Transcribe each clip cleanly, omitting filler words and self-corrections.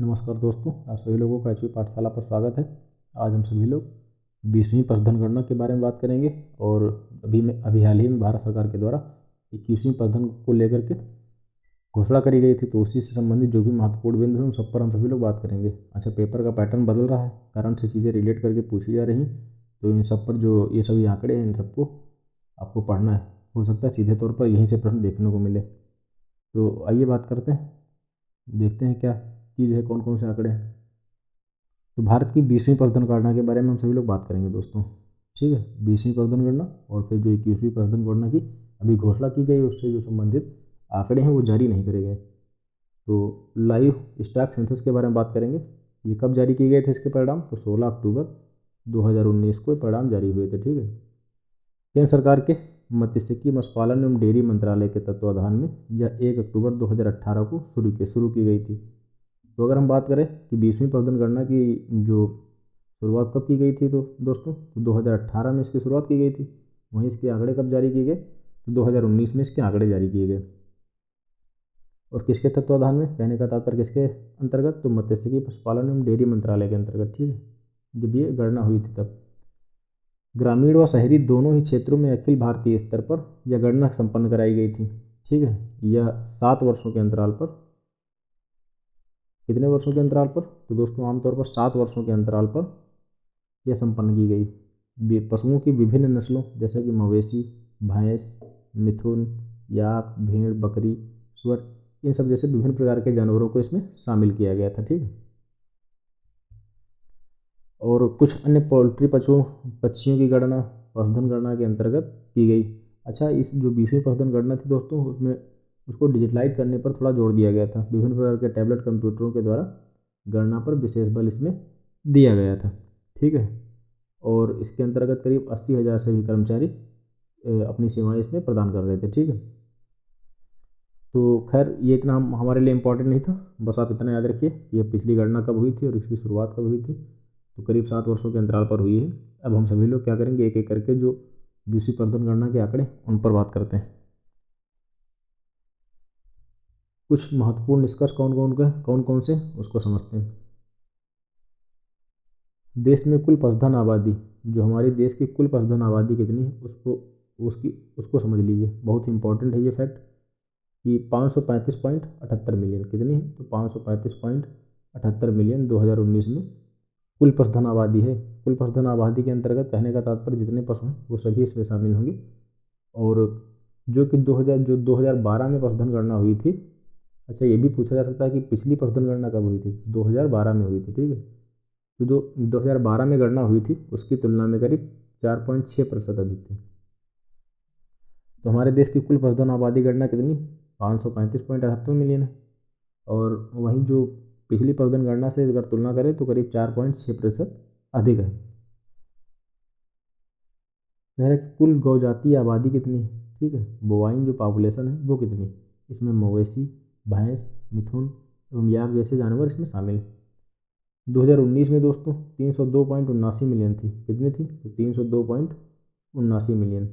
नमस्कार दोस्तों, आप सभी लोगों का एचपी पाठशाला पर स्वागत है। आज हम सभी लोग 20वीं पशुधन गणना के बारे में बात करेंगे और अभी हाल ही में भारत सरकार के द्वारा 21वीं पशुधन को लेकर के घोषणा करी गई थी, तो उसी से संबंधित जो भी महत्वपूर्ण बिंदु हैं उन सब पर हम सभी लोग बात करेंगे। अच्छा, पेपर का पैटर्न बदल रहा है, करंट से चीज़ें रिलेट करके पूछी जा रही, तो इन सब पर जो ये सभी आंकड़े हैं इन सबको आपको पढ़ना है। हो सकता है सीधे तौर पर यहीं से प्रश्न देखने को मिले। तो आइए बात करते हैं, देखते हैं क्या चीज़ है, कौन कौन से आंकड़े हैं। तो भारत की 20वीं पशुधन गणना के बारे में हम सभी लोग बात करेंगे दोस्तों। ठीक है, 20वीं पशुधन गणना और फिर जो 21वीं पशुधन गणना की अभी घोषणा की गई, उससे जो संबंधित आंकड़े हैं वो जारी नहीं करे गए। तो लाइव स्टॉक सेंसस के बारे में बात करेंगे। ये कब जारी किए गए थे इसके परिणाम? तो 16 अक्टूबर 2019 को परिणाम जारी हुए थे। ठीक है, केंद्र सरकार के मत्स्यिकी मत्स्यपालन एवं डेयरी मंत्रालय के तत्वाधान में यह 1 अक्टूबर 2018 को शुरू की गई थी। तो अगर हम बात करें कि 20वीं पशुधन गणना की जो शुरुआत कब की गई थी, तो दोस्तों तो 2018 में इसकी शुरुआत की गई थी। वहीं इसके आंकड़े कब जारी किए गए? तो 2019 में इसके आंकड़े जारी किए गए। और किसके तत्वाधान में? कहने का तात्पर्य किसके अंतर्गत? तो मत्स्यिकी पशुपालन एवं डेयरी मंत्रालय के अंतर्गत। ठीक है, जब ये गणना हुई थी तब ग्रामीण व शहरी दोनों ही क्षेत्रों में अखिल भारतीय स्तर पर यह गणना संपन्न कराई गई थी। ठीक है, यह 7 वर्षों के अंतराल पर, कितने वर्षों के अंतराल पर? तो दोस्तों आमतौर पर 7 वर्षों के अंतराल पर यह संपन्न की गई। पशुओं की विभिन्न नस्लों जैसे कि मवेशी, भैंस, मिथुन, याक, भेड़, बकरी, सुअर, इन सब जैसे विभिन्न प्रकार के जानवरों को इसमें शामिल किया गया था। ठीक है, और कुछ अन्य पोल्ट्री पक्षियों की गणना पशुधन गणना के अंतर्गत की गई। अच्छा, इस जो 20वीं पशुधन गणना थी दोस्तों, उसमें उसको डिजिटलाइज करने पर थोड़ा जोर दिया गया था। विभिन्न प्रकार के टैबलेट कंप्यूटरों के द्वारा गणना पर विशेष बल इसमें दिया गया था। ठीक है, और इसके अंतर्गत करीब 80,000 से भी कर्मचारी अपनी सेवाएं इसमें प्रदान कर रहे थे। ठीक है, तो खैर ये इतना हमारे लिए इम्पोर्टेंट नहीं था, बस आप इतना याद रखिए ये पिछली गणना कब हुई थी और इसकी शुरुआत कब हुई थी। तो करीब 7 वर्षों के अंतराल पर हुई है। अब हम सभी लोग क्या करेंगे, एक एक करके जो 20वीं पशुधन गणना के आंकड़े उन पर बात करते हैं। कुछ महत्वपूर्ण निष्कर्ष कौन कौन से उसको समझते हैं। देश में कुल पशुधन आबादी, जो हमारे देश की कुल पशुधन आबादी कितनी है उसको समझ लीजिए। बहुत ही इंपॉर्टेंट है ये फैक्ट कि 535.78 मिलियन कितनी है? तो 535.78 मिलियन 2019 में कुल पशुधन आबादी है। कुल पशुधन आबादी के अंतर्गत कहने का तात्पर्य जितने पशु हैं वो सभी इसमें शामिल होंगे। और जो कि 2012 में पशुधन गणना हुई थी। अच्छा, ये भी पूछा जा सकता है कि पिछली पशुधन गणना कब हुई थी? 2012 में हुई थी। ठीक है, तो जो 2012 में गणना हुई थी उसकी तुलना में करीब 4.6% अधिक थी। तो हमारे देश की कुल पशुधन आबादी गणना कितनी? 535.78 मिलियन है। और वहीं जो पिछली पशुधन गणना से अगर तुलना करें तो करीब 4.6% अधिक है। कुल गौजातीय आबादी कितनी है? ठीक है, बोवाइन जो पॉपुलेशन है वो कितनी है? इसमें मवेशी, भैंस, मिथुन एवं याक जैसे जानवर इसमें शामिल हैं। 2019 में दोस्तों 302.79 मिलियन थी। कितनी थी? तो 302.79 मिलियन,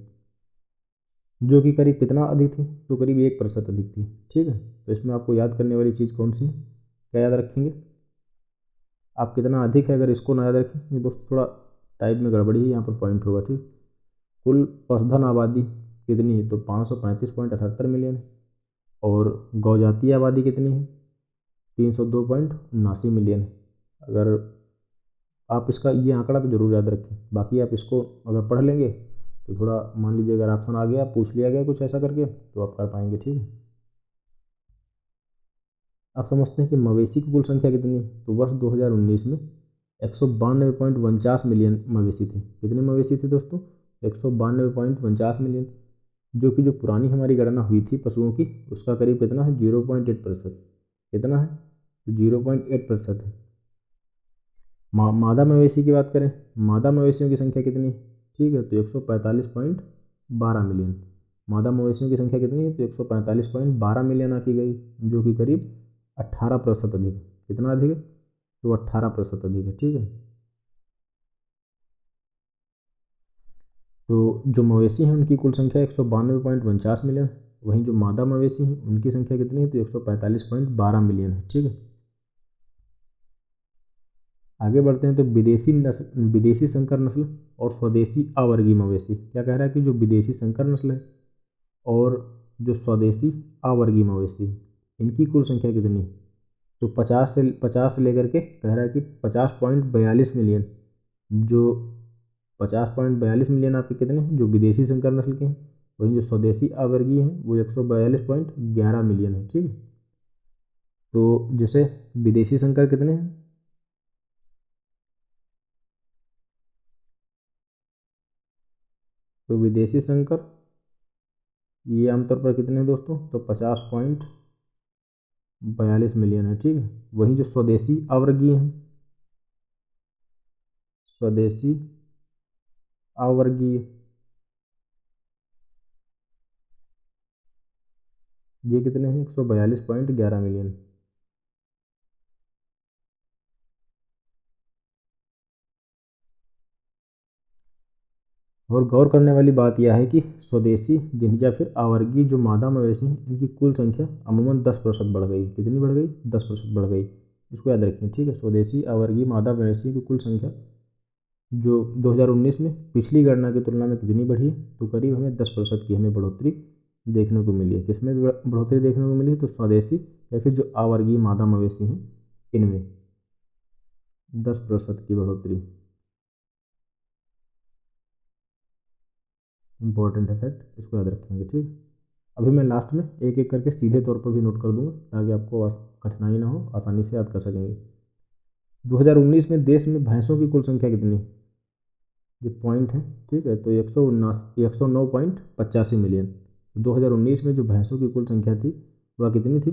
जो कि करीब कितना अधिक थी? तो करीब 1% अधिक थी। ठीक है, तो इसमें आपको याद करने वाली चीज़ कौन सी है, क्या याद रखेंगे आप? कितना अधिक है, अगर इसको ना याद रखें दोस्तों थोड़ा टाइप में गड़बड़ी है, यहाँ पर पॉइंट होगा। ठीक, कुल पशुधन आबादी कितनी है? तो 535.78 मिलियन है। और गौजातीय आबादी कितनी है? 302.79 मिलियन है। अगर आप इसका ये आंकड़ा तो ज़रूर याद रखें, बाकी आप इसको अगर पढ़ लेंगे तो थोड़ा, मान लीजिए अगर ऑप्शन आ गया, पूछ लिया गया कुछ ऐसा करके, तो आप कर पाएंगे। ठीक है, आप समझते हैं कि मवेशी की कुल संख्या कितनी है? तो वर्ष 2019 में 192.49 मिलियन मवेशी थे। कितने मवेशी थे दोस्तों? 192.49 मिलियन, जो कि जो पुरानी हमारी गणना हुई थी पशुओं की उसका करीब कितना है? 0.8%। कितना है? तो 0.8% है। मादा मवेशी की बात करें, मादा मवेशियों की संख्या कितनी है? ठीक है, तो 145.12 मिलियन मादा मवेशियों की संख्या कितनी है? तो 145.12 मिलियन आकी गई, जो कि करीब 18% अधिक है। कितना अधिक है? तो 18% अधिक है। ठीक है, तो जो मवेशी हैं उनकी कुल संख्या 192.49 मिलियन, वहीं जो मादा मवेशी हैं उनकी संख्या कितनी है? तो 145.12 मिलियन है। ठीक है, आगे बढ़ते हैं तो विदेशी संकर नस्ल और स्वदेशी अवर्गीय मवेशी। क्या कह रहा है कि जो विदेशी संकर नस्ल है और जो स्वदेशी अवर्गीय मवेशी, इनकी कुल संख्या कितनी? तो 50 से लेकर के कह रहा है कि 50.42 मिलियन, जो 50.42 मिलियन आपके कितने हैं जो विदेशी संकर नस्ल के हैं, वहीं जो स्वदेशी अवर्गीय हैं वो 142.11 मिलियन है। ठीक है, तो जैसे विदेशी संकर कितने हैं? तो विदेशी संकर ये आमतौर पर कितने हैं दोस्तों? तो 50.42 मिलियन है। ठीक है, वहीं जो स्वदेशी अवर्गीय हैं, स्वदेशी अवर्गीय ये कितने हैं? 142.11 मिलियन। और गौर करने वाली बात यह है कि स्वदेशी या फिर आवर्गीय जो मादा मवेशी हैं, इनकी कुल संख्या अमूमन 10% बढ़ गई। कितनी बढ़ गई? 10% बढ़ गई। इसको याद रखें। ठीक है, स्वदेशी आवर्गीय मादा मवेशी की कुल संख्या जो 2019 में पिछली गणना की तुलना में कितनी बढ़ी है? तो करीब हमें 10% की हमें बढ़ोतरी देखने को मिली है। किसमें बढ़ोतरी देखने को मिली है? तो स्वदेशी या फिर जो आवर्गीय मादा मवेशी हैं इनमें 10% की बढ़ोतरी। इंपॉर्टेंट है फैक्ट, इसको याद रखेंगे। ठीक, अभी मैं लास्ट में एक एक करके सीधे तौर पर भी नोट कर दूंगा ताकि आपको कठिनाई ना हो, आसानी से याद कर सकेंगे। 2019 में देश में भैंसों की कुल संख्या कितनी? ये पॉइंट है। ठीक है, तो 109.85 मिलियन। 2019 में जो भैंसों की कुल संख्या थी वह कितनी थी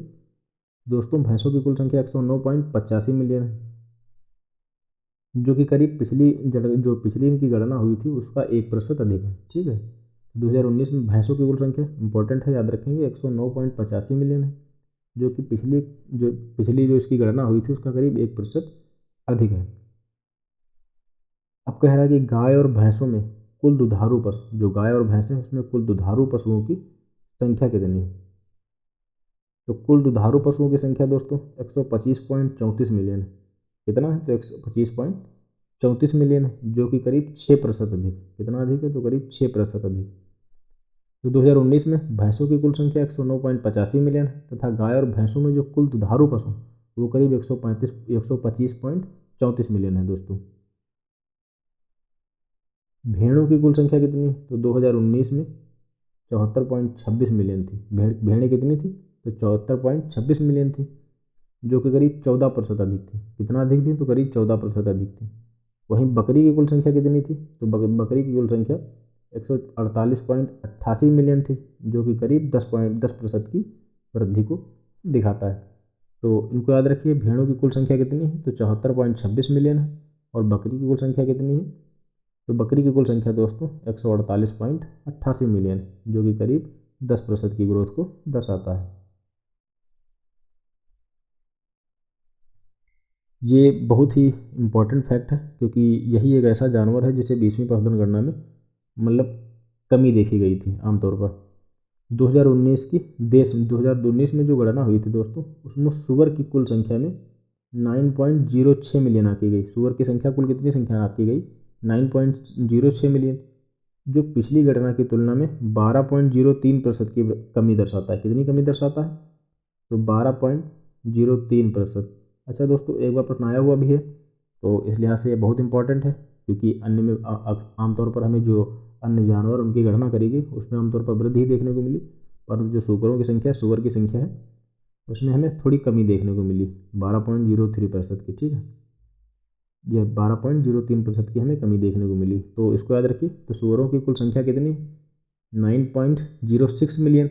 दोस्तों? भैंसों की कुल संख्या 109.85 मिलियन है, जो कि करीब जो पिछली इनकी गणना हुई थी उसका 1% अधिक है। ठीक है, 2019 में भैंसों की कुल संख्या इंपॉर्टेंट है, याद रखेंगे, 109.85 मिलियन है, जो कि पिछली जो इसकी गणना हुई थी उसका करीब 1% अधिक है। अब कह रहा है कि गाय और भैंसों में कुल दुधारू पशु, जो गाय और भैंस हैं उसमें कुल दुधारू पशुओं की संख्या कितनी है? तो कुल दुधारू पशुओं की संख्या दोस्तों 125.34 मिलियन है। कितना है? तो 125.34 मिलियन है, जो कि करीब 6% अधिक। कितना अधिक है? तो करीब 6% अधिक। तो 2019 में भैंसों की कुल संख्या 109.85 मिलियन है तथा गाय और भैंसों में जो कुल दुधारू पशु वो करीब 125.34 मिलियन है दोस्तों। भेड़ों की कुल संख्या कितनी? तो 2019 में 74.26 मिलियन थी। भेड़ें कितनी थी? तो 74.26 मिलियन थी, जो कि करीब 14% अधिक थी। कितना अधिक थी? तो करीब 14% अधिक थी। वहीं बकरी की कुल संख्या कितनी थी? तो बकरी की कुल संख्या 148.88 मिलियन थी, जो कि करीब 10% की वृद्धि को दिखाता है। तो इनको याद रखिए, भेड़ों की कुल संख्या कितनी है? तो 74.26 मिलियन है। और बकरी की कुल संख्या कितनी है? तो बकरी की कुल संख्या दोस्तों 148.88 मिलियन है, जो कि करीब 10% की ग्रोथ को दर्शाता है। ये बहुत ही इम्पॉर्टेंट फैक्ट है, क्योंकि यही एक ऐसा जानवर है जिसे 20वीं पशुधन गणना में मतलब कमी देखी गई थी आमतौर पर। 2019 में जो गणना हुई थी दोस्तों, उसमें सुअर की कुल संख्या में 9.06 मिलियन आकी गई। सुअर की संख्या कुल कितनी संख्या आकी गई? 9.06 मिलियन, जो पिछली गणना की तुलना में 12.03% की कमी दर्शाता है। कितनी कमी दर्शाता है? तो 12.03%। अच्छा दोस्तों, एक बार प्रश्न आया हुआ भी है, तो इस लिहाज से ये बहुत इंपॉर्टेंट है, क्योंकि अन्य में आमतौर पर हमें जो अन्य जानवर उनकी गणना करेगी उसमें आमतौर पर वृद्धि देखने को मिली, पर जो सुअर की संख्या है उसमें हमें थोड़ी कमी देखने को मिली 12.03% की। ठीक है, यह 12.03% की हमें कमी देखने को मिली। तो इसको याद रखिए। तो सुअरों की कुल संख्या कितनी? 9.06 मिलियन,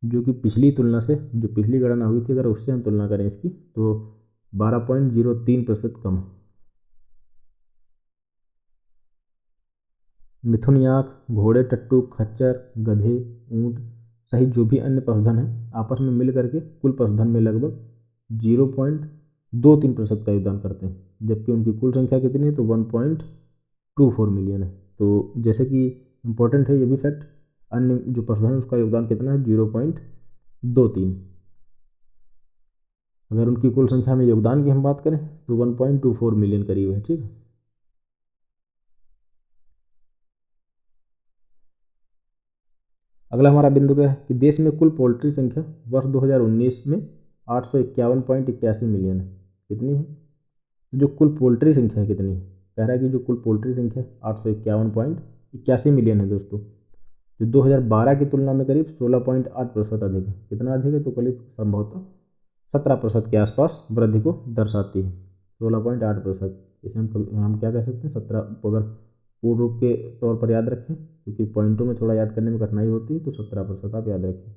जो कि पिछली तुलना से, जो पिछली गणना हुई थी अगर उससे हम तुलना करें इसकी, तो 12.03% कम है। मिथुन, याक, घोड़े, टट्टू, खच्चर, गधे, ऊंट सहित जो भी अन्य पशुधन हैं आपस में मिल करके कुल पशुधन में लगभग 0.23% का योगदान करते हैं, जबकि उनकी कुल संख्या कितनी है? तो 1.24 मिलियन है। तो जैसे कि इम्पोर्टेंट है ये भी फैक्ट, अन्य जो पशुधन है उसका योगदान कितना है? 0.23। अगर उनकी कुल संख्या में योगदान की हम बात करें तो 1.24 मिलियन करीब है। ठीक है। अगला हमारा बिंदु क्या है कि देश में कुल पोल्ट्री संख्या वर्ष 2019 में 851.81 मिलियन है। कितनी है? जो कुल पोल्ट्री संख्या है कितनी है, कह रहा है कि जो कुल पोल्ट्री संख्या 851.81 मिलियन है दोस्तों, जो 2012 की तुलना में करीब 16.8% अधिक है। कितना अधिक है? तो करीब संभवतः 17% के आसपास वृद्धि को दर्शाती है। 16.8%, इसे हम क्या कह सकते हैं, 17, अगर पूर्ण रूप के तौर पर याद रखें क्योंकि पॉइंटों में थोड़ा याद करने में कठिनाई होती है, तो 17% आप याद रखें।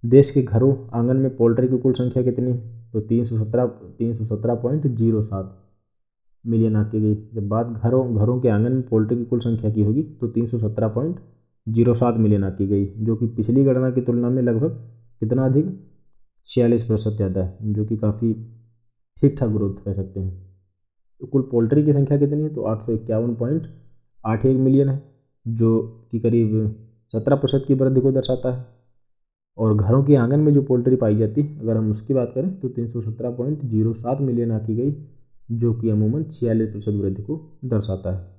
देश के घरों आंगन में पोल्ट्री की कुल संख्या कितनी है? तो 317.07 मिलियन आंकी गई। जब बात घरों घरों के आंगन में पोल्ट्री की कुल संख्या की होगी तो 317.07 मिलियन आंकी गई, जो कि पिछली गणना की तुलना में लगभग कितना अधिक? 46% ज़्यादा है, जो कि काफ़ी ठीक ठाक ग्रोथ कह सकते हैं। तो कुल पोल्ट्री की संख्या कितनी है? तो 851.81 मिलियन है, जो कि करीब 17% की वृद्धि को दर्शाता है। और घरों के आंगन में जो पोल्ट्री पाई जाती है अगर हम उसकी बात करें तो 317.07 मिलियन आंकी गई, जो कि अमूमन 46% वृद्धि को दर्शाता है।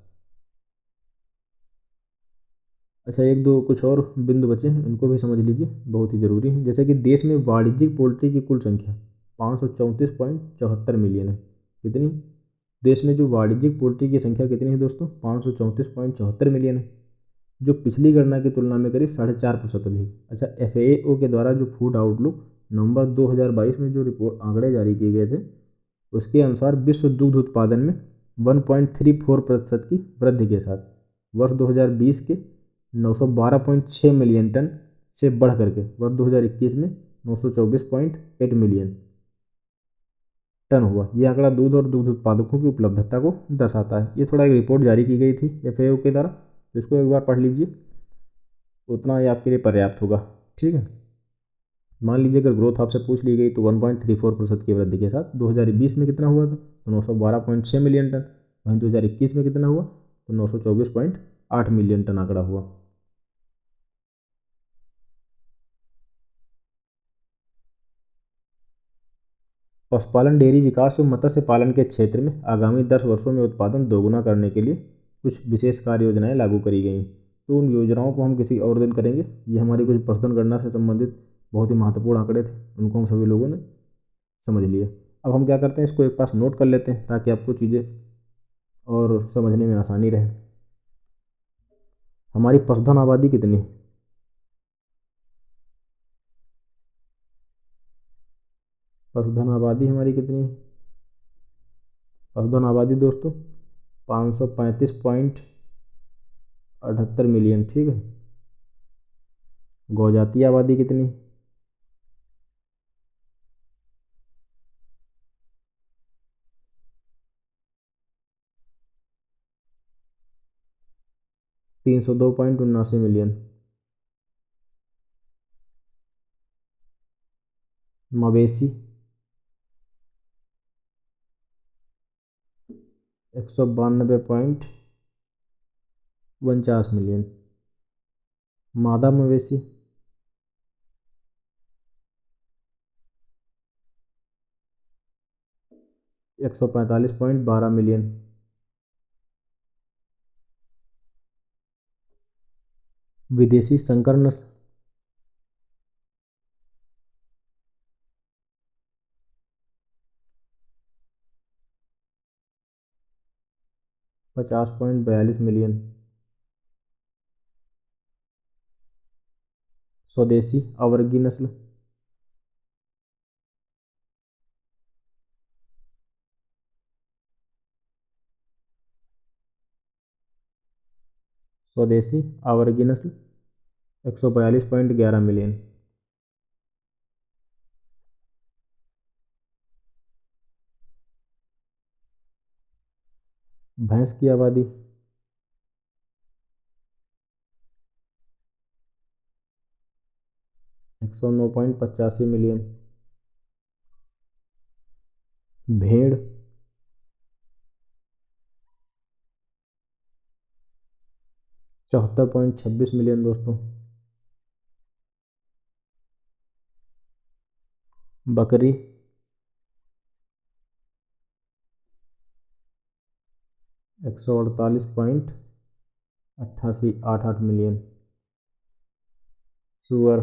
अच्छा, एक दो कुछ और बिंदु बचे हैं, इनको भी समझ लीजिए, बहुत ही ज़रूरी है। जैसे कि देश में वाणिज्यिक पोल्ट्री की कुल संख्या 534.74 मिलियन है। कितनी? देश में जो वाणिज्यिक पोल्ट्री की संख्या कितनी है दोस्तों? 534.74 मिलियन है, जो पिछली गणना की तुलना में करीब 4.5% अधिक। अच्छा, FAO के द्वारा जो फूड आउटलुक नवंबर 2022 में जो रिपोर्ट आंकड़े जारी किए गए थे, उसके अनुसार विश्व दुग्ध उत्पादन में 1.34% की वृद्धि के साथ वर्ष 2020 के 912.6 मिलियन टन से बढ़ करके वर्ष 2021 में 924.8 मिलियन टन हुआ। ये आंकड़ा दूध और दूध उत्पादकों की उपलब्धता को दर्शाता है। ये थोड़ा एक रिपोर्ट जारी की गई थी FAO के द्वारा, तो इसको एक बार पढ़ लीजिए, उतना ही आपके लिए पर्याप्त होगा। ठीक है। मान लीजिए अगर ग्रोथ आपसे पूछ ली गई तो 1.34% की वृद्धि के साथ 2020 में कितना हुआ था? तो 912.6 मिलियन टन। वहीं 2021 में कितना हुआ? तो 924.8 मिलियन टन आंकड़ा हुआ। पशुपालन, डेयरी विकास और मत्स्य पालन के क्षेत्र में आगामी 10 वर्षों में उत्पादन दोगुना करने के लिए कुछ विशेष कार्य योजनाएं लागू करी गई। तो उन योजनाओं को हम किसी और दिन करेंगे। ये हमारी कुछ पशुधन गणना से संबंधित बहुत ही महत्वपूर्ण आंकड़े थे, उनको हम सभी लोगों ने समझ लिए। अब हम क्या करते हैं, इसको एक पास नोट कर लेते हैं ताकि आपको चीज़ें और समझने में आसानी रहे। हमारी पशुधन आबादी कितनी है? पशुधन आबादी हमारी कितनी है? पशुधन आबादी दोस्तों 535.78 मिलियन। ठीक है। गौजातीय आबादी कितनी? 302.79 मिलियन। मवेशी 192.49 मिलियन। मादा मवेशी 145.12 मिलियन। विदेशी संकर नस्ल 50.42 मिलियन। स्वदेशी अवर्गीय नस्ल स्वदेशी अवर्गीय नस्ल 142.11 मिलियन। भैंस की आबादी 109.85 मिलियन। भेड़ 74.26 मिलियन दोस्तों। बकरी 148.8888 मिलियन। सुअर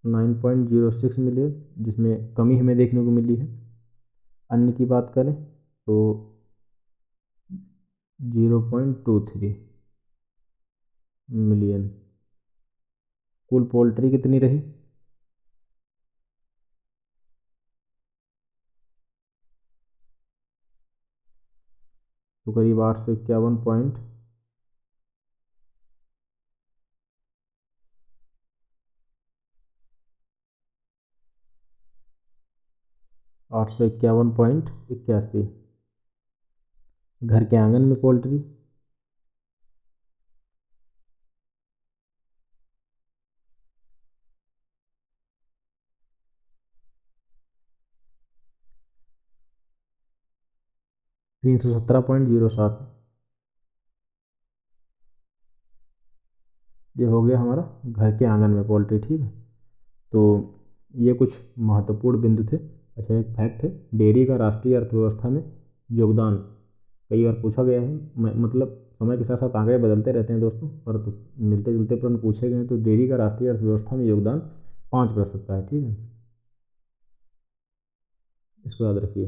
9.06 मिलियन, जिसमें कमी हमें देखने को मिली है। अन्य की बात करें तो 0.23 मिलियन। कुल पोल्ट्री कितनी रही? तो करीब 851 पॉइंट 851.81। घर के आंगन में पोल्ट्री 317.07। ये हो गया हमारा घर के आंगन में पोल्ट्री, ठीक है। तो ये कुछ महत्वपूर्ण बिंदु थे। अच्छा, एक फैक्ट है, डेयरी का राष्ट्रीय अर्थव्यवस्था में योगदान कई बार पूछा गया है। मतलब समय के साथ साथ आंकड़े बदलते रहते हैं दोस्तों, पर तो मिलते जुलते प्रश्न पूछे गए हैं। तो डेयरी का राष्ट्रीय अर्थव्यवस्था में योगदान 5% का है, ठीक है, इसको याद रखिए।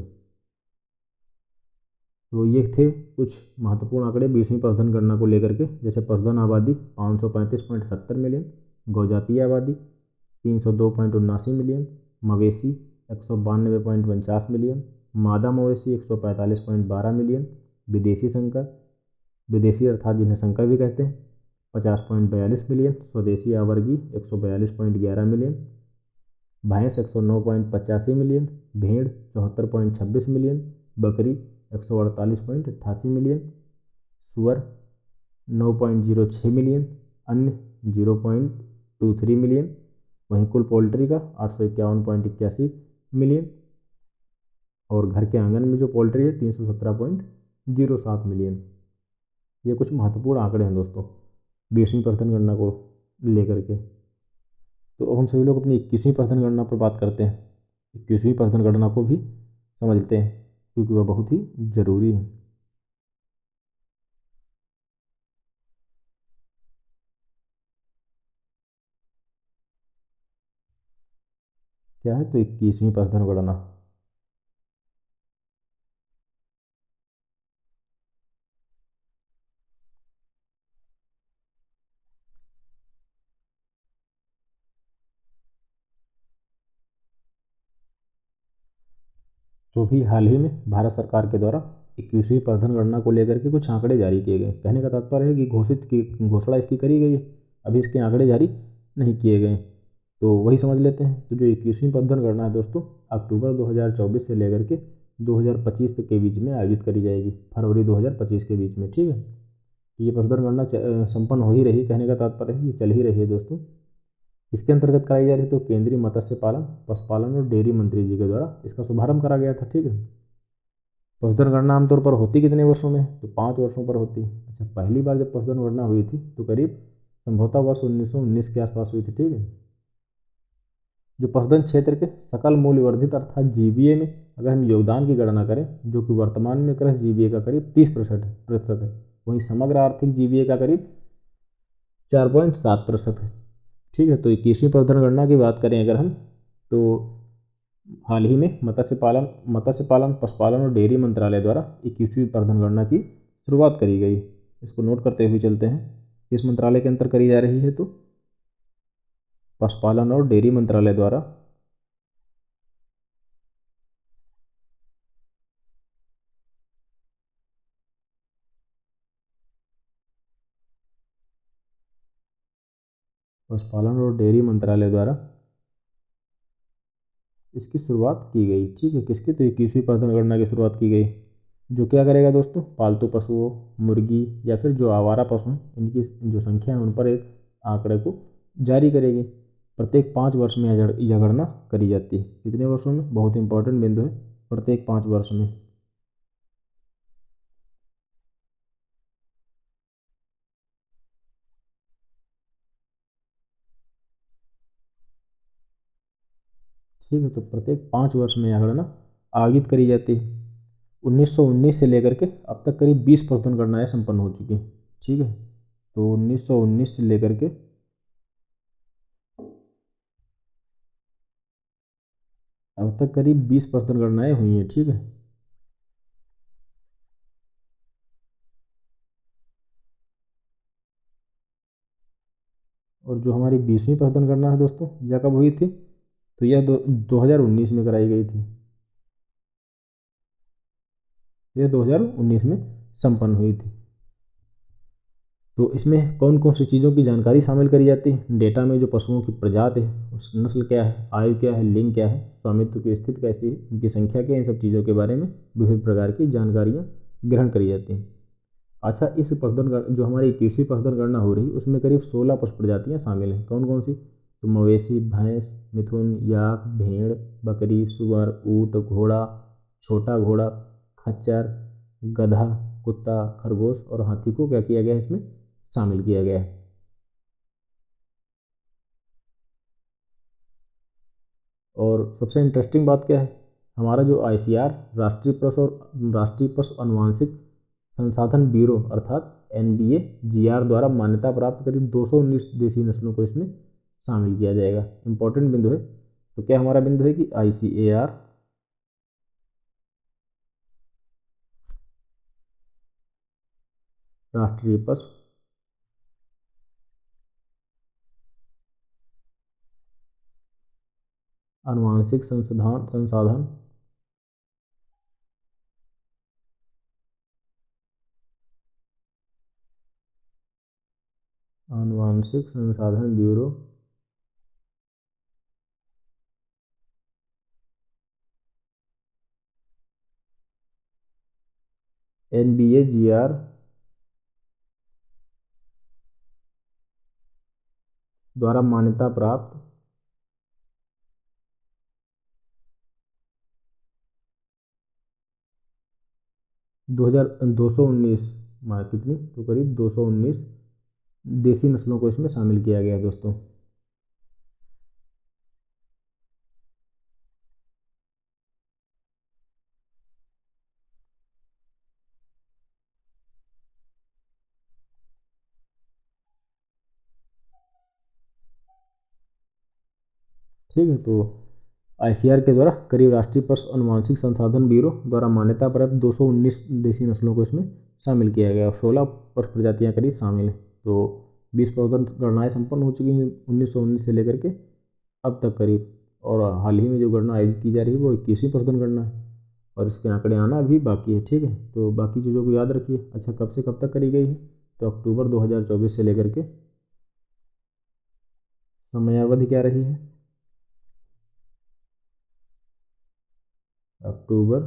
तो ये थे कुछ महत्वपूर्ण आंकड़े 20वीं पशुधन गणना को लेकर के। जैसे पशुधन आबादी 535.78 मिलियन, गौजातीय आबादी 302.79 मिलियन, मवेशी 192.49 मिलियन, मादा मवेशी 145.12 मिलियन, विदेशी संकर, विदेशी अर्थात जिन्हें संकर भी कहते हैं, 50.42 मिलियन, स्वदेशी आवर्गी 142.11 मिलियन, भैंस 109.85 मिलियन, भेड़ 74.26 मिलियन, बकरी 148.88 मिलियन, सुअर 9.06 मिलियन, अन्य 0.23 मिलियन। वहीं कुल पोल्ट्री का 851.81 मिलियन, और घर के आंगन में जो पोल्ट्री है 317.07 मिलियन। ये कुछ महत्वपूर्ण आंकड़े हैं दोस्तों 20वीं पशुधन गणना को लेकर के। तो अब हम सभी लोग अपनी 21वीं पशुधन गणना पर बात करते हैं। 21वीं पशुधन गणना को भी समझते हैं, क्योंकि वह बहुत ही ज़रूरी है। क्या है? तो 21वीं पशुधन गणना तो भी हाल ही में भारत सरकार के द्वारा 21वीं पशुधन गणना को लेकर के कुछ आंकड़े जारी किए गए। कहने का तात्पर्य है कि घोषणा इसकी करी गई है, अभी इसके आंकड़े जारी नहीं किए गए। तो वही समझ लेते हैं। तो जो 21वीं पशुधन गणना है दोस्तों, अक्टूबर 2024 से लेकर के 2025 तक के बीच में आयोजित करी जाएगी, फरवरी 2025 के बीच में, ठीक है। ये पशुधन गणना संपन्न हो ही रही, कहने का तात्पर्य है ये चल ही रही है दोस्तों। इसके अंतर्गत कराई जा रही, तो केंद्रीय मत्स्य पालन, पशुपालन और डेयरी मंत्री जी के द्वारा इसका शुभारंभ करा गया था, ठीक है। पशुधन गणना आमतौर पर होती कितने वर्षों में? तो 5 वर्षों पर होती। अच्छा, पहली बार जब पशुधन गणना हुई थी तो करीब संभवतः वर्ष 1919 के आसपास हुई थी, ठीक है। जो पशुधन क्षेत्र के सकल मूल्य वर्धित अर्थात जीवीए में अगर हम योगदान की गणना करें, जो कि वर्तमान में कृषि जीवीए का करीब 30% है, वहीं समग्र आर्थिक जीवीए का करीब 4.7% है, ठीक है। तो 21वीं पशुधन गणना की बात करें अगर हम, तो हाल ही में मत्स्य पालन पशुपालन और डेयरी मंत्रालय द्वारा 21वीं पशुधन गणना की शुरुआत करी गई। इसको नोट करते हुए चलते हैं, किस मंत्रालय के अंतर करी जा रही है? तो पशुपालन और डेयरी मंत्रालय द्वारा पशुपालन और डेयरी मंत्रालय द्वारा इसकी शुरुआत की गई, ठीक है। किसकी? तो 21वीं पशुधन गणना की शुरुआत की गई, जो क्या करेगा दोस्तों, पालतू पशुओं, मुर्गी या फिर जो आवारा पशु हैं, इनकी जो संख्या है उन पर एक आंकड़े को जारी करेगी। प्रत्येक 5 वर्ष में यह गणना करी जाती है। कितने वर्षों में? बहुत इंपॉर्टेंट बिंदु है, प्रत्येक 5 वर्ष में। ठीक है। तो प्रत्येक 5 वर्ष में यह गणना आयोजित करी जाती है। 1919 से लेकर के अब तक करीब 20 प्रवर्धन गणनाएँ संपन्न हो चुकी हैं। ठीक है। तो 1919 से लेकर के अब तक करीब 20 प्रवर्धन गणनाएँ हुई हैं। ठीक है। और जो हमारी 20वीं प्रवर्धन गणना है दोस्तों, यह कब हुई थी? तो यह 2019 में कराई गई थी। यह 2019 में संपन्न हुई थी। तो इसमें कौन कौन सी चीज़ों की जानकारी शामिल करी जाती है? डेटा में जो पशुओं की प्रजाति है, उस नस्ल क्या है, आयु क्या है, लिंग क्या है, स्वामित्व की स्थिति कैसी है, उनकी संख्या क्या है, इन सब चीज़ों के बारे में विभिन्न प्रकार की जानकारियाँ ग्रहण करी जाती हैं। अच्छा, इस जो हमारी 21वीं पशुधन गणना हो रही है, उसमें करीब 16 पशु प्रजातियाँ शामिल हैं। कौन कौन सी? तो मवेशी, भैंस, मिथुन, याक, भेड़, बकरी, सुअर, ऊँट, घोड़ा, छोटा घोड़ा, खच्चर, गधा, कुत्ता, खरगोश और हाथी को क्या किया गया है, इसमें शामिल किया गया है। और सबसे इंटरेस्टिंग बात क्या है, हमारा जो ICR राष्ट्रीय पशु अनुवांशिक संसाधन ब्यूरो अर्थात NBAGR द्वारा मान्यता प्राप्त करीब 219 देसी नस्लों को इसमें शामिल किया जाएगा। इंपॉर्टेंट बिंदु है। तो क्या हमारा बिंदु है कि ICAR राष्ट्रीय पशु अनुवांशिक संसाधन आनुवांशिक संसाधन ब्यूरो NBAGR द्वारा मान्यता प्राप्त 219 कितनी, तो करीब 219 देसी नस्लों को इसमें शामिल किया गया है दोस्तों। ठीक है। तो ICR के द्वारा करीब राष्ट्रीय पशु अनुवांशिक संसाधन ब्यूरो द्वारा मान्यता प्राप्त 219 देसी नस्लों को इसमें शामिल किया गया और 16 पशु प्रजातियाँ करीब शामिल हैं। तो 20 प्रवर्धन गणनाएँ संपन्न हो चुकी हैं 1919 से लेकर के अब तक करीब। और हाल ही में जो गणना आयोजित की जा रही है वो 21वीं प्रवर्धन गणना है और इसके आंकड़े आना भी बाकी है। ठीक है। तो बाकी चीज़ों को याद रखिए। अच्छा, कब से कब तक करी गई है? तो अक्टूबर 2024 से लेकर के समयावधि क्या रही है? अक्टूबर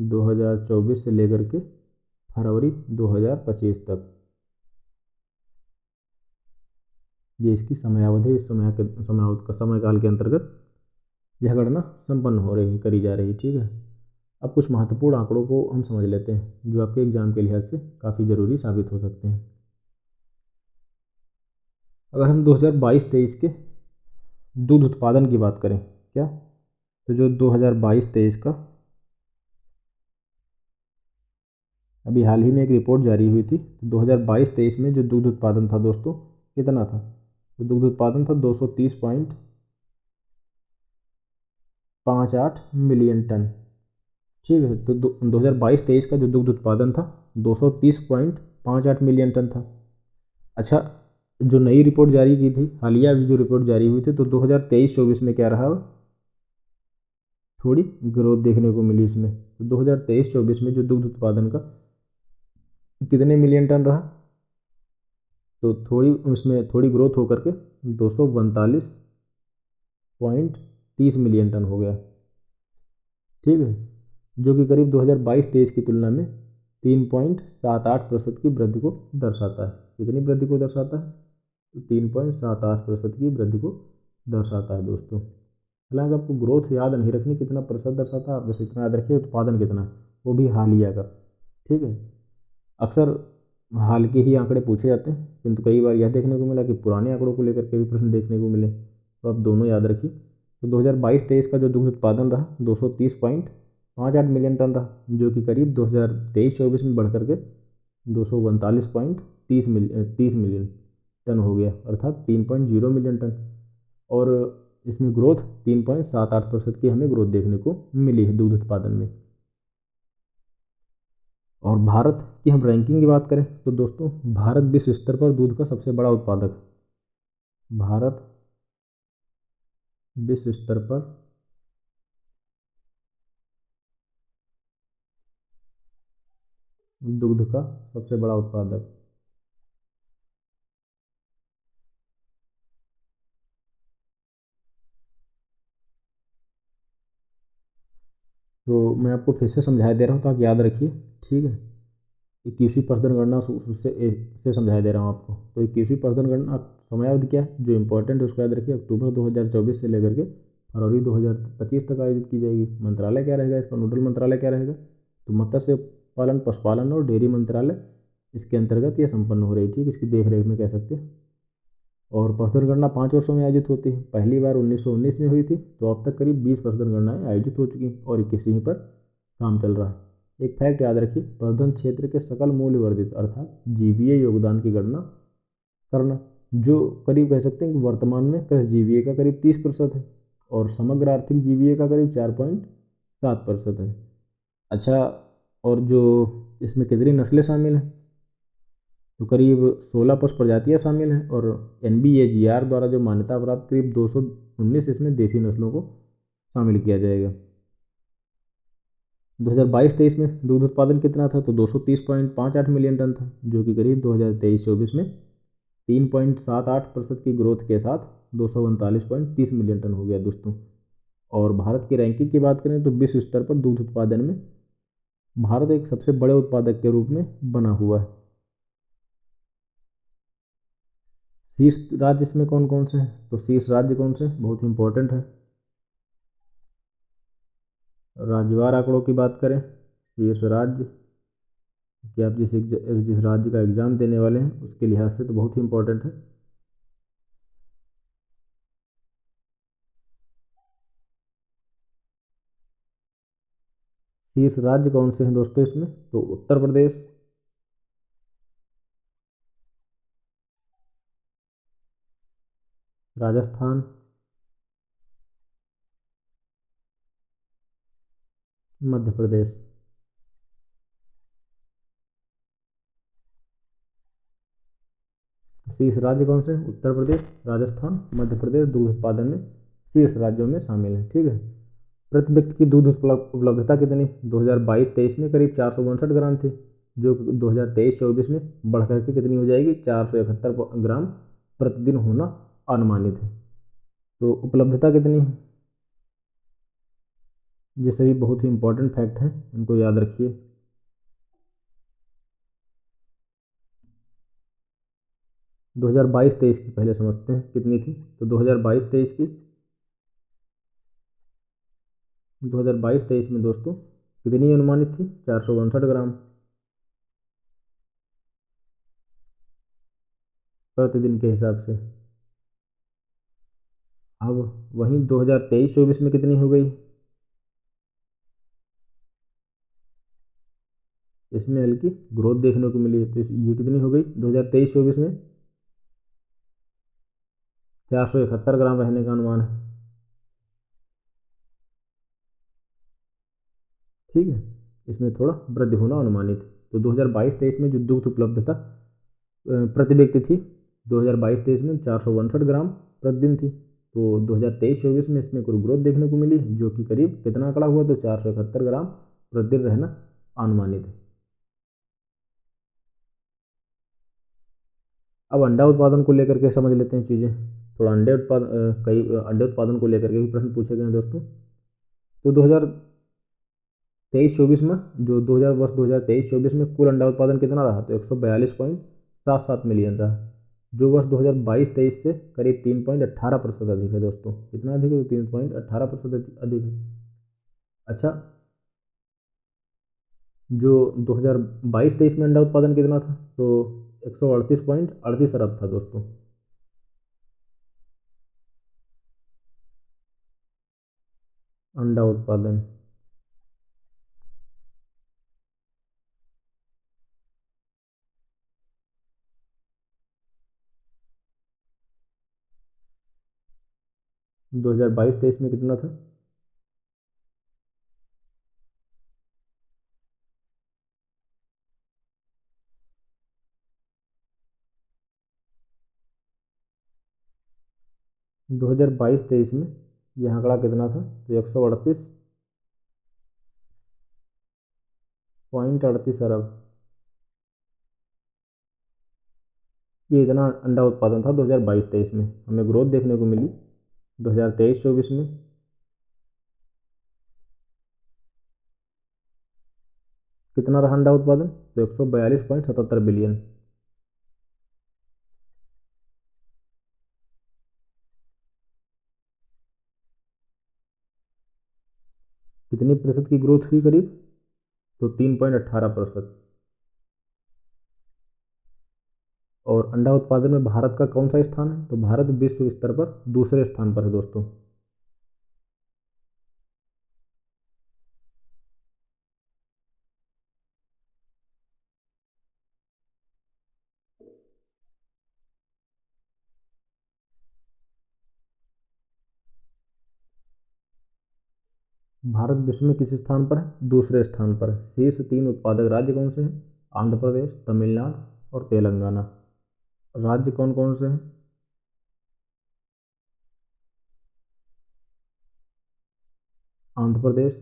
2024 से लेकर के फरवरी 2025 तक ये इसकी समयावधि। इस समयकाल के अंतर्गत यह गणना संपन्न हो रही करी जा रही। ठीक है। अब कुछ महत्वपूर्ण आंकड़ों को हम समझ लेते हैं जो आपके एग्जाम के लिहाज से काफ़ी ज़रूरी साबित हो सकते हैं। अगर हम 2022-23 के दूध उत्पादन की बात करें, क्या, तो जो 2022-23 का अभी हाल ही में एक रिपोर्ट जारी हुई थी, तो 2022-23 में जो दूध उत्पादन था दोस्तों, कितना था? तो दुग्ध उत्पादन था 230.58 मिलियन टन। ठीक है। तो 2022-23 का जो दुग्ध उत्पादन था 230.58 मिलियन टन था। अच्छा, जो नई रिपोर्ट जारी की थी, हालिया अभी जो रिपोर्ट जारी हुई थी, तो 2023-24 में क्या रहा, थोड़ी ग्रोथ देखने को मिली इसमें। तो 2023-24 में जो दुग्ध उत्पादन का कितने मिलियन टन रहा, तो थोड़ी उसमें थोड़ी ग्रोथ होकर के 242.30 मिलियन टन हो गया। ठीक है। जो कि करीब 2022-23 की तुलना में 3.78% की वृद्धि को दर्शाता है। कितनी वृद्धि को दर्शाता है? तो 3.78% की वृद्धि को दर्शाता है दोस्तों। हालांकि आपको ग्रोथ याद नहीं रखनी कितना प्रतिशत दर्शाता है, आप बस इतना याद रखिए उत्पादन कितना, वो भी हालिया का। ठीक है। अक्सर हाल के ही आंकड़े पूछे जाते हैं, किंतु कई बार यह देखने को मिला कि पुराने आंकड़ों को लेकर के भी प्रश्न देखने को मिले, तो आप दोनों याद रखिए। तो 2022-23 का जो दुग्ध उत्पादन रहा 230.58 मिलियन टन रहा, जो कि करीब 2023-24 में बढ़ करके 242.30 मिलियन टन हो गया, अर्थात 3.0 मिलियन टन। और इसमें ग्रोथ 3.78% की हमें ग्रोथ देखने को मिली है दूध उत्पादन में। और भारत की हम रैंकिंग की बात करें तो दोस्तों, भारत विश्व स्तर पर दूध का सबसे बड़ा उत्पादक है। भारत विश्व स्तर पर दुग्ध का सबसे बड़ा उत्पादक। तो मैं आपको फिर से समझा दे रहा हूँ ताकि याद रखिए, ठीक है। 21वीं प्रसदन गणना उससे समझाया दे रहा हूँ आपको। तो 21वीं प्रसदन गणना समयावधि क्या है, जो इंपॉर्टेंट है उसको याद रखिए, अक्टूबर 2024 से लेकर के फरवरी 2025 तक आयोजित की जाएगी। मंत्रालय क्या रहेगा इसका, नोडल मंत्रालय क्या रहेगा, तो मत्स्य पालन, पशुपालन और डेयरी मंत्रालय इसके अंतर्गत ये संपन्न हो रही थी, इसकी देख रेख में कह सकते हैं। और प्रसदन गणना 5 वर्षों में आयोजित होती है। पहली बार 1919 में हुई थी, तो अब तक करीब 20 प्रसदन गणनाएँ आयोजित हो चुकी और 21वीं पर काम चल रहा है। एक फैक्ट याद रखिए, प्रसदन क्षेत्र के सकल मूल्य वर्धित अर्थात जीवीए योगदान की गणना करना, जो करीब कह सकते हैं कि वर्तमान में कृषि जीवीए का करीब 30% है और समग्र आर्थिक जीवीए का करीब 4.7% है। अच्छा, और जो इसमें कितनी नस्लें शामिल हैं, तो करीब 16 पशु प्रजातियाँ शामिल हैं और NBAGR द्वारा जो मान्यता प्राप्त करीब 219 इसमें देसी नस्लों को शामिल किया जाएगा। 2022-23 में दुग्ध उत्पादन कितना था, तो 230.58 मिलियन टन था, जो कि करीब 2023-24 में 3.78% की ग्रोथ के साथ 239.30 मिलियन टन हो गया दोस्तों। और भारत की रैंकिंग की बात करें तो विश्व स्तर पर दूध उत्पादन में भारत एक सबसे बड़े उत्पादक के रूप में बना हुआ है। शीर्ष राज्य इसमें कौन कौन से हैं, तो शीर्ष राज्य कौन से, बहुत ही इंपॉर्टेंट है। राज्यवार आंकड़ों की बात करें, शीर्ष राज्य कि आप जिस राज्य का एग्ज़ाम देने वाले हैं उसके लिहाज से तो बहुत ही इंपॉर्टेंट है। शीर्ष राज्य कौन से हैं दोस्तों इसमें, तो उत्तर प्रदेश, राजस्थान, मध्य प्रदेश। शीर्ष राज्य कौन से हैं, उत्तर प्रदेश, राजस्थान, मध्य प्रदेश दूध उत्पादन में शीर्ष राज्यों में शामिल है, ठीक है। प्रति व्यक्ति की दूध उपलब्धता कितनी, 2022-23 में करीब 462 ग्राम थी, जो 2023-24 में बढ़ करके कितनी हो जाएगी, 471 ग्राम प्रतिदिन होना अनुमानित है। तो उपलब्धता कितनी है, ये सभी बहुत ही इंपॉर्टेंट फैक्ट हैं, इनको याद रखिए। दो हज़ार बाईस तेईस की पहले समझते हैं कितनी थी, तो 2022-23 में दोस्तों कितनी अनुमानित थी, 462 ग्राम प्रतिदिन के हिसाब से। अब वहीं 2023-24 में कितनी हो गई, इसमें हल्की ग्रोथ देखने को मिली है, तो ये कितनी हो गई 2023-24 में 471 ग्राम रहने का अनुमान है, ठीक है। इसमें थोड़ा वृद्धि होना अनुमानित है। तो 2022-23 में जो दुग्ध उपलब्धता प्रति व्यक्ति थी 2022-23 में 462 ग्राम प्रतिदिन थी, तो 2023-24 में इसमें कुछ ग्रोथ देखने को मिली, जो कि करीब कितना आंकड़ा हुआ, तो 471 ग्राम प्रतिदिन रहना अनुमानित है। अब अंडा उत्पादन को लेकर के समझ लेते हैं चीज़ें। थोड़ा कई अंडे उत्पादन को लेकर के भी प्रश्न पूछे गए हैं दोस्तों। तो 2023-24 में जो 2023-24 में कुल अंडा उत्पादन कितना रहा, तो 142.77 मिलियन रहा, जो वर्ष 2022-23 से करीब 3.18% अधिक है दोस्तों। कितना अधिक है, तो 3.18% अधिक है। अच्छा, जो 2022-23 में अंडा उत्पादन कितना था, तो 138.38 अरब था दोस्तों। अंडा उत्पादन। 2022-23 में कितना था? 2022-23 में यह आंकड़ा कितना था? तो 138.38 अरब। ये इतना अंडा उत्पादन था 2022-23 में। हमें ग्रोथ देखने को मिली 2023-24 में। कितना रहा अंडा उत्पादन? तो 142.77 बिलियन। कितनी प्रतिशत की ग्रोथ हुई करीब? तो 3.18%। और अंडा उत्पादन में भारत का कौन सा स्थान है? तो भारत विश्व स्तर पर दूसरे स्थान पर है दोस्तों। भारत विश्व में किस स्थान पर है? दूसरे स्थान पर है। शीर्ष 3 उत्पादक राज्य कौन से हैं? आंध्र प्रदेश, तमिलनाडु और तेलंगाना। राज्य कौन कौन से हैं? आंध्र प्रदेश,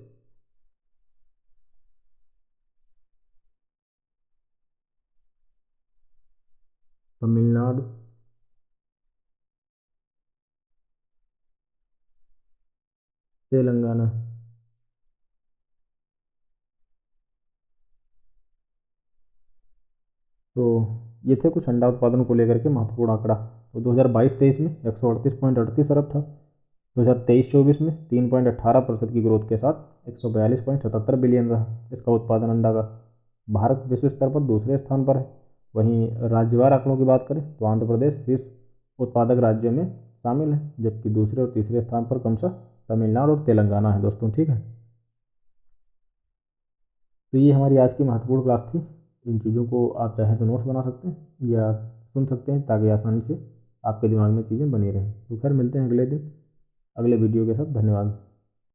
तमिलनाडु, तेलंगाना। तो ये थे कुछ अंडा उत्पादन को लेकर के महत्वपूर्ण आंकड़ा। तो 2022-23 में 138.38 अरब था। 2023-24 में 3.18% की ग्रोथ के साथ 142.77 बिलियन रहा इसका उत्पादन अंडा का। भारत विश्व स्तर पर दूसरे स्थान पर है। वहीं राज्यवार आंकड़ों की बात करें तो आंध्र प्रदेश शीर्ष उत्पादक राज्यों में शामिल है, जबकि दूसरे और तीसरे स्थान पर क्रमशः तमिलनाडु और तेलंगाना है दोस्तों। ठीक है, तो ये हमारी आज की महत्वपूर्ण क्लास थी। इन चीज़ों को आप चाहें तो नोट्स बना सकते हैं या सुन सकते हैं, ताकि आसानी से आपके दिमाग में चीज़ें बनी रहें। तो खैर, मिलते हैं अगले दिन अगले वीडियो के साथ। धन्यवाद।